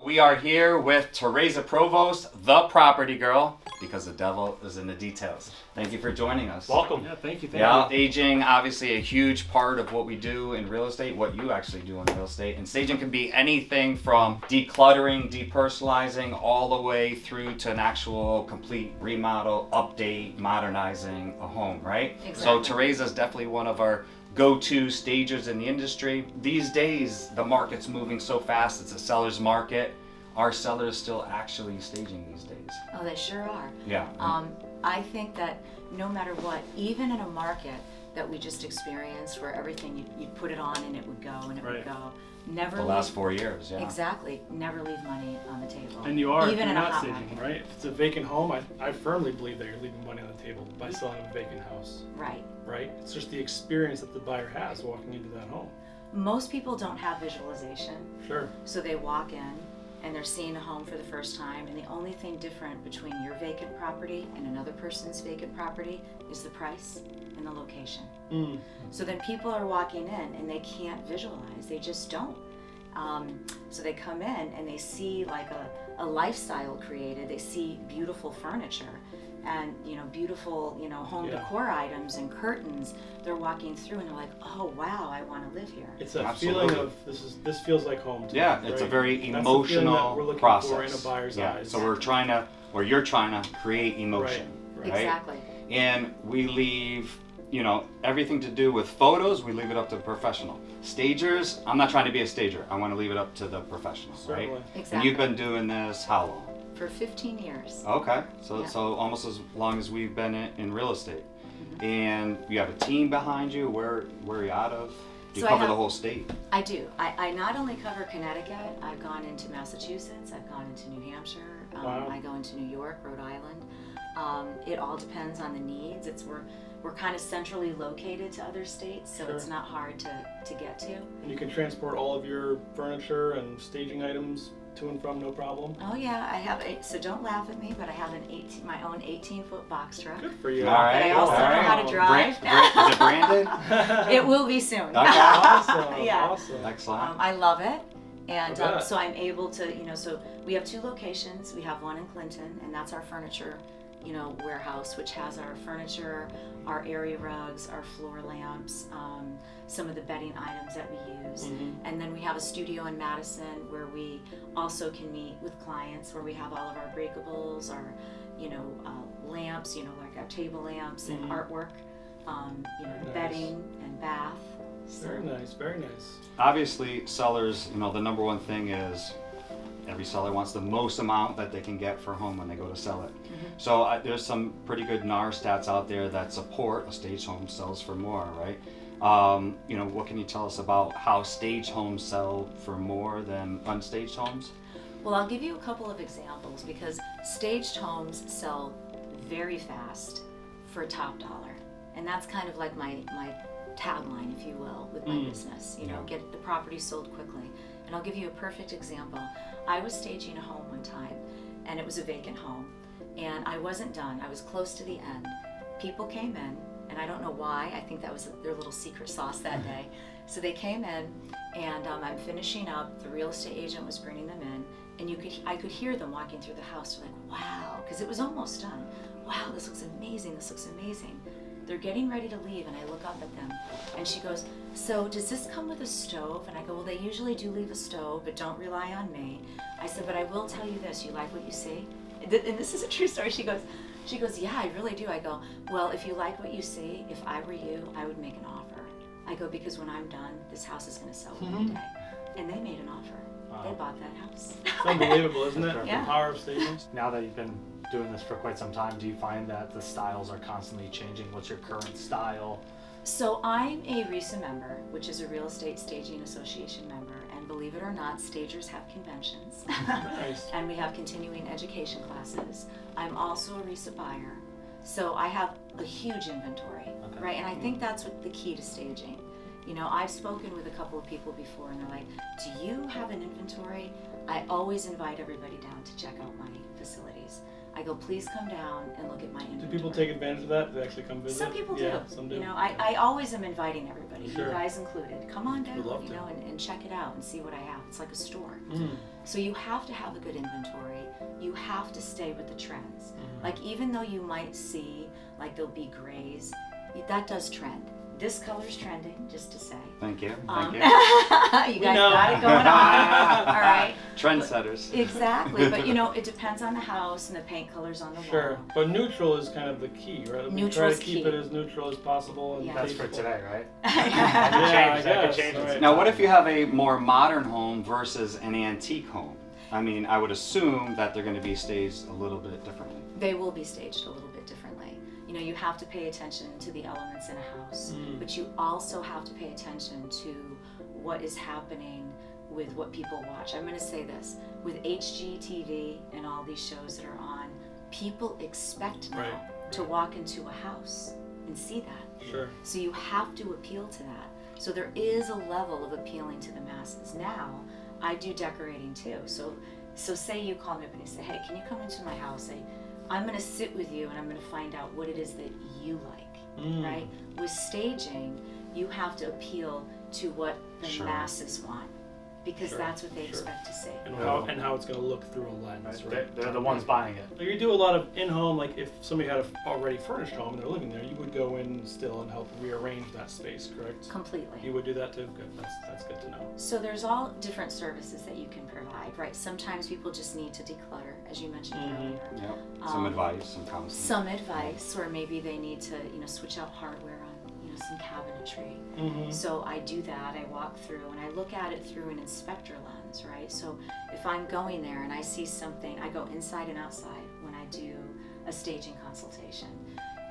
We are here with Terasia Provost, the property girl, because the devil is in the details. Thank you for joining us. Welcome. Yeah, thank you. Staging, obviously a huge part of what we do in real estate, what you actually do in real estate. And staging can be anything from decluttering, depersonalizing, all the way through to an actual complete remodel, update, modernizing a home, right? Exactly. So Terasia is definitely one of our go-to stagers in the industry. These days, the market's moving so fast, it's a seller's market. Are sellers still actually staging these days? Oh, they sure are. Yeah. I think that no matter what, even in a market that we just experienced where everything, you'd put it on and it would go and it would go. Never The last 4 years, yeah. Exactly. Never leave money on the table. And you are, even if in you're a not hot staging, market. right? If it's a vacant home, I firmly believe that you're leaving money on the table by selling a vacant house, Right. right? It's just the experience that the buyer has walking into that home. Most people don't have visualization, Sure. so they walk in and they're seeing a home for the first time, and the only thing different between your vacant property and another person's vacant property is the price and the location. Mm. So then people are walking in and they can't visualize, they just don't. So they come in and they see like a lifestyle created, they see beautiful furniture and beautiful home decor items and curtains. They're walking through and they're like, oh wow, I want to live here. It's a Absolutely. feeling of this feels like home to me, Yeah, it's a right? very That's the feeling emotional that we're looking process. for in a buyer's eyes. So you're trying to create emotion, right? Exactly. And we leave, everything to do with photos, we leave it up to the professional. Stagers, I'm not trying to be a stager. I want to leave it up to the professionals, right? Certainly. And Exactly. you've been doing this how long? For 15 years. Okay, so Yeah. so almost as long as we've been in real estate. Mm-hmm. And you have a team behind you. Where are you out of? Do you So I cover have- the whole state? I do. I not only cover Connecticut, I've gone into Massachusetts, I've gone into New Hampshire, Wow. I go into New York, Rhode Island. It all depends on the needs. We're kind of centrally located to other states, so it's Sure. not hard to get to. And you can transport all of your furniture and staging items to and from, no problem. Oh yeah, I have so don't laugh at me, but I have my own 18-foot box truck. Good for you. All right. But I also all know right. how to drive. Is it branded? It will be soon. Okay. Awesome. Yeah. Awesome. Excellent. I love it. And I bet. so I'm able to, so we have 2 locations. We have one in Clinton, and that's our furniture, warehouse, which has our furniture, our area rugs, our floor lamps, some of the bedding items that we use. Mhm. And then we have a studio in Madison where we also can meet with clients, where we have all of our breakables, our, lamps, like our table lamps and Mhm. artwork, Very nice. bedding and bath. So, Very nice. Very nice. Obviously, sellers, the number one thing is every seller wants the most amount that they can get for a home when they go to sell it. So there's some pretty good NAR stats out there that support a staged home sells for more, right? What can you tell us about how staged homes sell for more than unstaged homes? Well, I'll give you a couple of examples because staged homes sell very fast for top dollar. And that's kind of like my tagline, if you will, with my business. Get the property sold quickly. And I'll give you a perfect example. I was staging a home one time, and it was a vacant home. And I wasn't done. I was close to the end. People came in, and I don't know why. I think that was their little secret sauce that day. So they came in, and I'm finishing up. The real estate agent was bringing them in, and I could hear them walking through the house. They're like, wow, because it was almost done. Wow, this looks amazing. This looks amazing. They're getting ready to leave, and I look up at them, and she goes, so does this come with a stove? And I go, well, they usually do leave a stove, but don't rely on me. I said, but I will tell you this, you like what you see? And this is a true story. She goes, yeah, I really do. I go, well, if you like what you see, if I were you, I would make an offer. I go, because when I'm done, this house is going to sell one day. And they made an offer. Wow. They bought that house. It's unbelievable, isn't it? Yeah. The power of staging. Now that you've been doing this for quite some time, do you find that the styles are constantly changing? What's your current style? So I'm a RESA member, which is a Real Estate Staging Association member, and believe it or not, stagers have conventions. Nice. And we have continuing education classes. I'm also a RESA buyer, so I have a huge inventory, Okay. right? And I think that's what the key to staging. I've spoken with a couple of people before, and they're like, do you have an inventory? I always invite everybody down to check out my facilities. I go, please come down and look at my Do inventory. people take advantage of that? Do they actually come visit? Some people Yeah, do. some do. You know, I always am inviting everybody, Sure. you guys included. Come on down, Would love you to. know, and check it out and see what I have. It's like a store. Mm. So you have to have a good inventory. You have to stay with the trends. Mhm. Like even though you might see like there'll be grays, that does trend. This color's trending, just to say. Thank you. Um, Thank you. you guys know. got it going on. All right. Trendsetters. Exactly, but you know, it depends on the house and the paint colors on the Sure, wall. but neutral is kind of the key, right? We try Neutral's to keep key. it as neutral as possible. And Yeah. That's for tasteful. today, right? Yeah, That could guess, change. right. Now, what if you have a more modern home versus an antique home? I mean, I would assume that they're going to be staged a little bit differently. They will be staged a little bit differently. You know, you have to pay attention to the elements in a house, but you also have to pay attention to what is happening with what people watch. I'm going to say this, with HGTV and all these shows that are on, people expect now Right. to walk into a house and see that. Sure. So you have to appeal to that. So there is a level of appealing to the masses. Now, I do decorating too. So say you call me up and you say, hey, can you come into my house? I'm going to sit with you and I'm going to find out what it is that you like, right? With staging, you have to appeal to what the Sure. masses want because Sure, that's what they sure. expect to see. And how it's going to look through a lens, right? They're the ones buying it. Like you do a lot of in-home, like if somebody had a already furnished home and they're living there, you would go in still and help rearrange that space, correct? Completely. You would do that too? Good, that's good to know. So there's all different services that you can provide, right? Sometimes people just need to declutter, as you mentioned earlier. Yep. Some advice, some counseling. Some advice, or maybe they need to, you know, switch out hardware on, you know, some cabinetry. Mm-hmm. So I do that. I walk through and I look at it through an inspector lens, right? So if I'm going there and I see something, I go inside and outside when I do a staging consultation.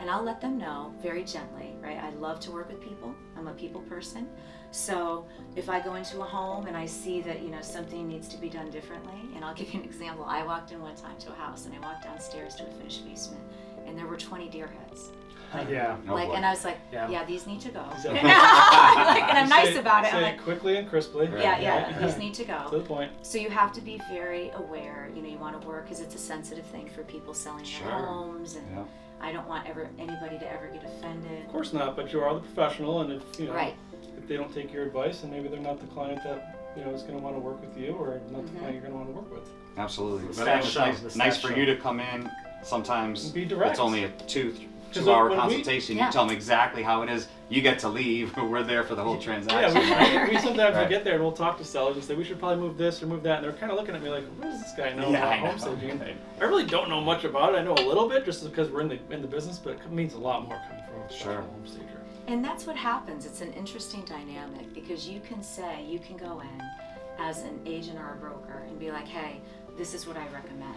And I'll let them know very gently, right? I love to work with people. I'm a people person. So if I go into a home and I see that, you know, something needs to be done differently, and I'll give you an example. I walked in one time to a house and I walked downstairs to a finished basement and there were 20 deer heads. Yeah. Oh, Like, boy. and I was like, Yeah. yeah, these need to go. Exactly. Like, and I'm nice Say- about it. Say I'm it like, quickly and crisply. Right. yeah, Right. these need to To go. the point. So you have to be very aware. You know, you want to work because it's a sensitive thing for people selling Sure. their homes, and Yeah. I don't want anybody to ever get offended. Of course not, but you are the professional, and if you know, Right. if they don't take your advice, then maybe they're not the client that you know is going to want to work with you, or not the client you're going to want to work with. Absolutely. The But I mean, stats it's show, nice, the nice stats for show. you to come in. Sometimes Be direct. it's only a 'Cause two-hour when we- consultation. Yeah. You tell them exactly how it is. You get to leave. We're there for the whole transaction. Yeah, we sometimes Right. we get there and we'll talk to sellers and say we should probably move this or move that, and they're kind of looking at me like, what does this guy know Yeah, about I know. home staging? Right. I really don't know much about it. I know a little bit just because we're in the business, but it means a lot more coming from a professional Sure. home stager. And that's what happens. It's an interesting dynamic because you can go in as an agent or a broker and be like, hey, this is what I recommend.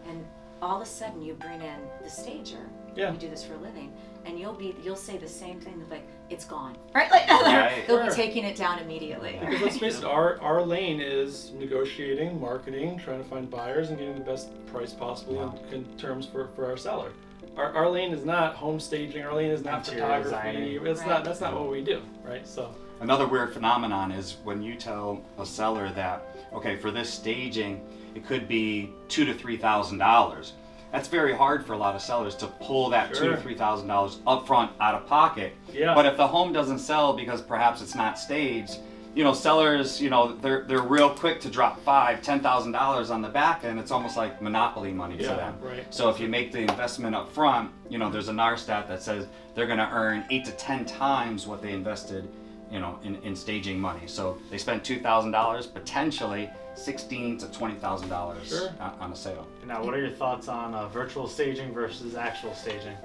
And all of a sudden you bring in the stager. Yeah. You do this for a living, and you'll say the same thing, like, it's gone. Right? Like Right. they'll Sure. be taking it down immediately. Yeah. Because let's face it, our lane is negotiating, marketing, trying to find buyers, and getting the best price possible in terms for our seller. Our lane is not home staging. Our lane is not Interior photography. designing. It's Right. not. That's not what we do, right? So. Another weird phenomenon is when you tell a seller that, okay, for this staging, it could be $2,000 to $3,000. That's very hard for a lot of sellers to pull that Sure. $2,000 to $3,000 upfront out of pocket. Yeah. But if the home doesn't sell because perhaps it's not staged, you know, sellers, you know, they're real quick to drop $5,000, $10,000 on the back end. It's almost like monopoly money Yeah, to them. right. So if you make the investment up front, you know, there's a NAR stat that says they're going to earn 8 to 10 times what they invested, you know, in staging money. So they spent $2,000, potentially $16,000 to $20,000 Sure. on a sale. Now, what are your thoughts on virtual staging versus actual staging?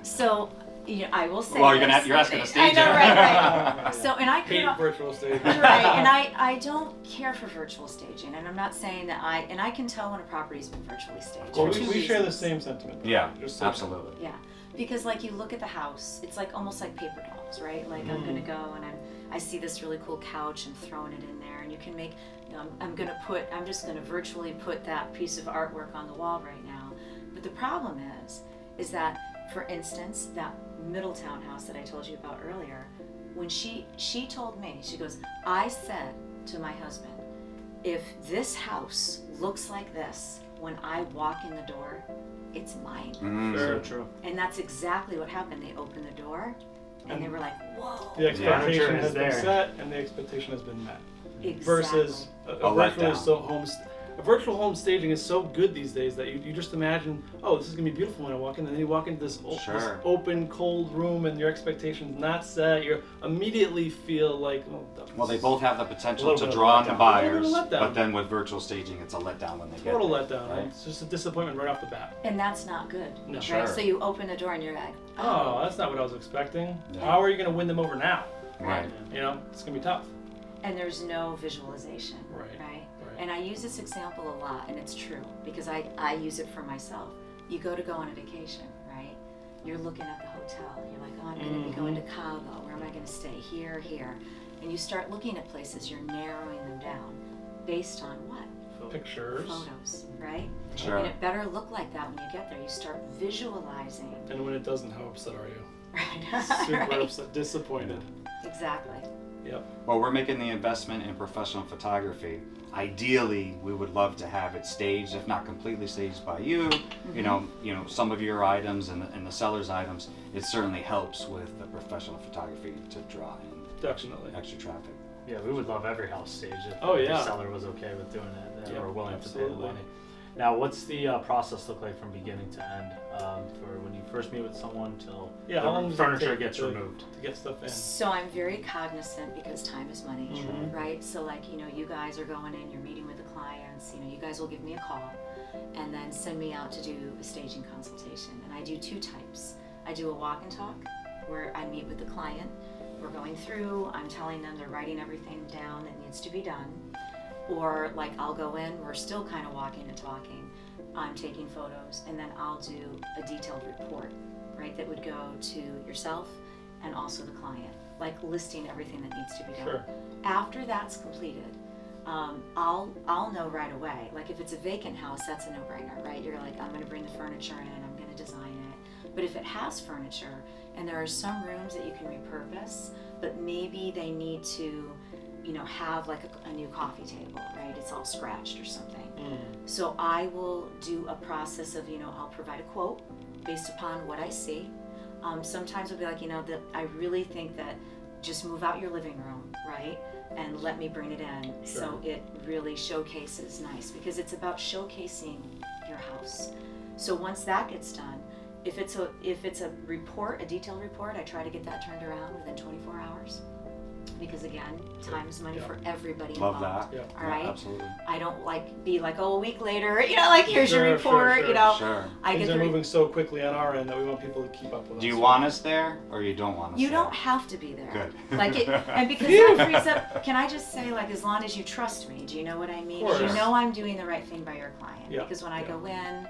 So, you know, I will say. Well, this. you're asking a I stager. know, right. So, and I Hate can. virtual staging. Right, and I don't care for virtual staging, and I'm not saying that I can tell when a property's been virtually staged. Well, for two we share the reasons. same sentiment. Yeah, Just so- absolutely. Yeah, because like you look at the house, it's like almost like paper dolls, right? Like I'm gonna go and I see this really cool couch and throwing it in there, and you can make. You know, I'm just gonna virtually put that piece of artwork on the wall right now. But the problem is that, for instance, that Middletown house that I told you about earlier, when she told me, she goes, I said to my husband, if this house looks like this when I walk in the door, it's mine. Sure. So true. And that's exactly what happened. They opened the door and they were like, whoa. The expectation Furniture has is been there. set and the expectation has been met. Exactly. Versus a letdown. virtual home staging is so good these days that you just imagine, oh, this is gonna be beautiful when I walk in, and then you walk into this open, cold room, and your expectations not set. You immediately feel like, oh, Well, they both have the A potential little to bit of draw in letdown. the A buyers, little bit of letdown. but then with virtual staging, it's a letdown when they get total there, letdown. right? It's just a disappointment right off the bat. And that's not good. No. Sure. Right? So you open the door and you're like, Oh, that's not what I was expecting. Yeah. How are you gonna win them over now? Right. You know, it's gonna be tough. and there's no visualization. Right. Right. And I use this example a lot, and it's true because I use it for myself. You go on a vacation, right? You're looking at the hotel. You're like, oh, I'm going to be going to Cabo. Where am I going to stay? Here, here. And you start looking at places. You're narrowing them down based on what? Pictures. Photos, right? Sure. And it better look like that when you get there. You start visualizing. And when it doesn't, how upset are you? Right. Super Right. upset, disappointed. Exactly. Yep. Well, we're making the investment in professional photography. Ideally, we would love to have it staged, if not completely staged by you. You know, some of your items and the seller's items. It certainly helps with the professional photography to draw in Definitely. extra traffic. Yeah, we would love every house staged if Oh, the yeah. seller was okay with doing it Yep, or willing to pay absolutely. the money. Now, what's the process look like from beginning to end for when you first meet with someone till Yeah, how long the does it furniture take gets to- removed? To get stuff in. So I'm very cognizant because time is money, Mhm. right? So like, you guys are going in, you're meeting with the clients, you guys will give me a call and then send me out to do a staging consultation. And I do two types. I do a walk and talk where I meet with the client. We're going through, I'm telling them they're writing everything down that needs to be done. Or like I'll go in, we're still kind of walking and talking. I'm taking photos and then I'll do a detailed report, right? That would go to yourself and also the client, like listing everything that needs to be done. Sure. After that's completed, I'll know right away. Like if it's a vacant house, that's a no-brainer, right? You're like, I'm gonna bring the furniture in, I'm gonna design it. But if it has furniture and there are some rooms that you can repurpose, but maybe they need to, have like a new coffee table, right? It's all scratched or something. So I will do a process of, I'll provide a quote based upon what I see. Sometimes I'll be like, that I really think that just move out your living room, right? And let me bring it in. Sure. So it really showcases nice because it's about showcasing your house. So once that gets done, if it's a report, a detailed report, I try to get that turned around within 24 hours. Because again, time is money Yeah. for everybody Love involved. Yeah. All right. Absolutely. I don't be like, oh, a week later, here's Sure, your report, sure. Sure. I Things get are the moving so quickly on our end that we want people to keep up with us. Do you want us there or you don't want us You there? don't have to be there. Good. And because that frees up, can I just say, like, as long as you trust me, do you know what I mean? Of You course. know I'm doing the right thing by your client. Yeah, Because when I yeah. go in,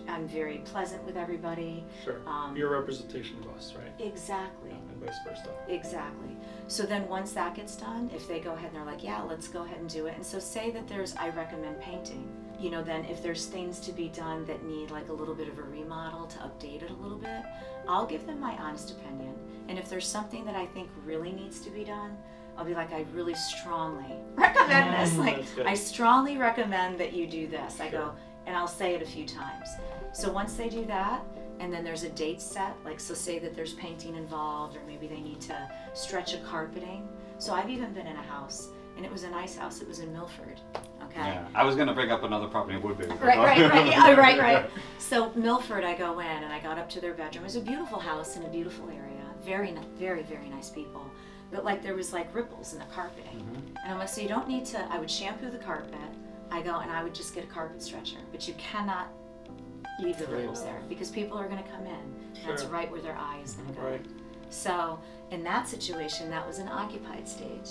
I'm very pleasant with everybody. Sure. You're a representation of us, right? Exactly. And vice versa. Exactly. So then once that gets done, if they go ahead and they're like, yeah, let's go ahead and do it. And so say that I recommend painting, then if there's things to be done that need like a little bit of a remodel to update it a little bit, I'll give them my honest opinion. And if there's something that I think really needs to be done, I'll be like, I really strongly recommend this. Like, That's good. I strongly recommend that you do this. I Sure. go, and I'll say it a few times. So once they do that, and then there's a date set, like so say that there's painting involved or maybe they need to stretch a carpeting. So I've even been in a house, and it was a nice house, it was in Milford, okay? Yeah. I was going to bring up another property in Woodbury. but- Right, yeah, right. So Milford, I go in and I got up to their bedroom. It was a beautiful house in a beautiful area, very, very, very nice people. But like there was like ripples in the carpeting. And I'm like, so you don't need to, I would shampoo the carpet. I go and I would just get a carpet stretcher, but you cannot leave the ripples there because people are going to come in. That's Sure. right where their eye is going to go. Right. So in that situation, that was an occupied stage.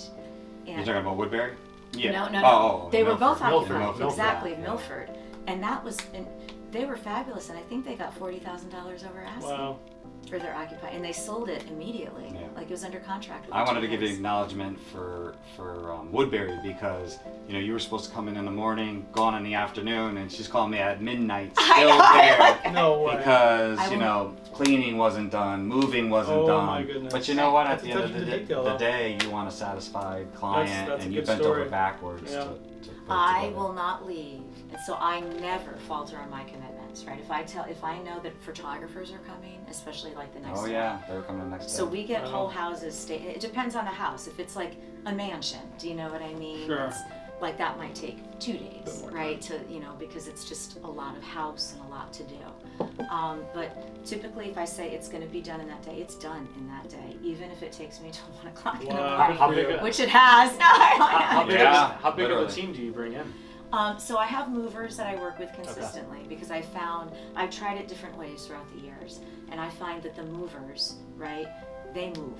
You're And talking about Woodbury? Yeah. no. Oh, They were both Milford. occupied. Milford, Exactly, yeah. Milford. And that was, and They were fabulous, and I think they got $40,000 over asking Wow. for their occupy, and they sold it immediately. Yeah. Like it was under contract. I wanted to within give 2 you days. acknowledgement for Woodbury because you were supposed to come in the morning, gone in the afternoon, and she's calling me at midnight still there No way. because I cleaning wasn't done, moving wasn't Oh, done. my goodness. But you know what? At That's the end of attention the, to detail, the though. day, you want a satisfied client, that's a and you good bent story. over backwards Yeah. to put it I together. will not leave, and so I never falter on my commitments, right? If I know that photographers are coming, especially like the next Oh day. yeah, they're coming next day. So we get Wow. whole houses it depends on the house. If it's like a mansion, do you know what I mean? Sure. It's, like that might take 2 days, Bit more right? To because it's just a lot of house and a lot to do. But typically, if I say it's going to be done in that day, it's done in that day, even if it takes me till 1 o'clock in the Wow. morning, How Good big? for you. which it has. How big? Yeah, How big of a literally. team do you bring in? So I have movers that I work with consistently because I've tried it different ways throughout the years, and I find that the movers, right, they move.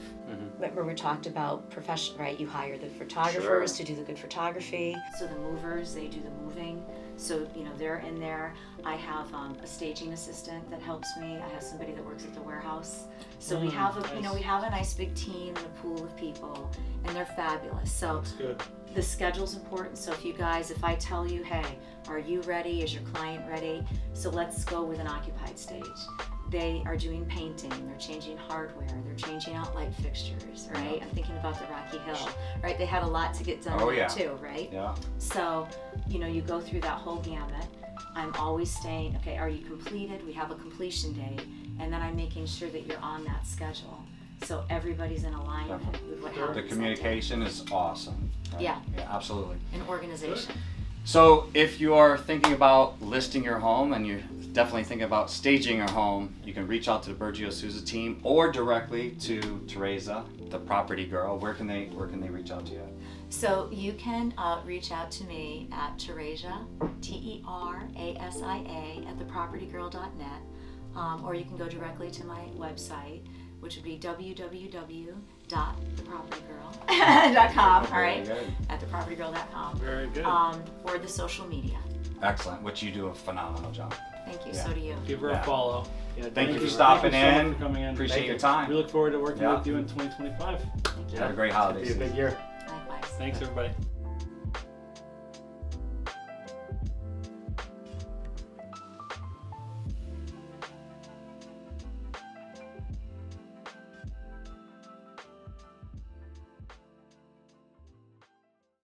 Remember we talked about profession, right? You hire the photographers to do the good photography. So the movers, they do the moving. So they're in there. I have a staging assistant that helps me. I have somebody that works at the warehouse. So we have nice. we have a nice big team and a pool of people, and they're fabulous. So That's good. the schedule's important. So if I tell you, hey, are you ready? Is your client ready? So let's go with an occupied stage. They are doing painting, they're changing hardware, they're changing out light fixtures, right? I'm thinking about the Rocky Hill, right? They had a lot to get done Oh, there yeah. too, right? Yeah. So, you go through that whole gamut. I'm always saying, okay, are you completed? We have a completion date, and then I'm making sure that you're on that schedule. So everybody's in alignment with what happens. The that day. communication is awesome. Right? Yeah. Yeah, absolutely. And organization. So if you are thinking about listing your home and you're definitely thinking about staging your home, you can reach out to the Burgio Sousa team or directly to Terasia, the property girl. Where can they reach out to you? So you can reach out to me at Terasia, Terasia at thepropertygirl.net, or you can go directly to my website, which would be www.thepropertygirl.com, all right? Very good. At thepropertygirl.com. Very good. Or the social media. Excellent, which you do a phenomenal job. Thank you, Yeah. so do you. Give her Yeah. a follow. Yeah, Thank you for Thank stopping you so much in. for coming in. Appreciate Thank your you. time. We look forward to working Yeah. with you in 2025. Thank you. Have a great holiday Be a big season. year. Likewise. Thanks, everybody.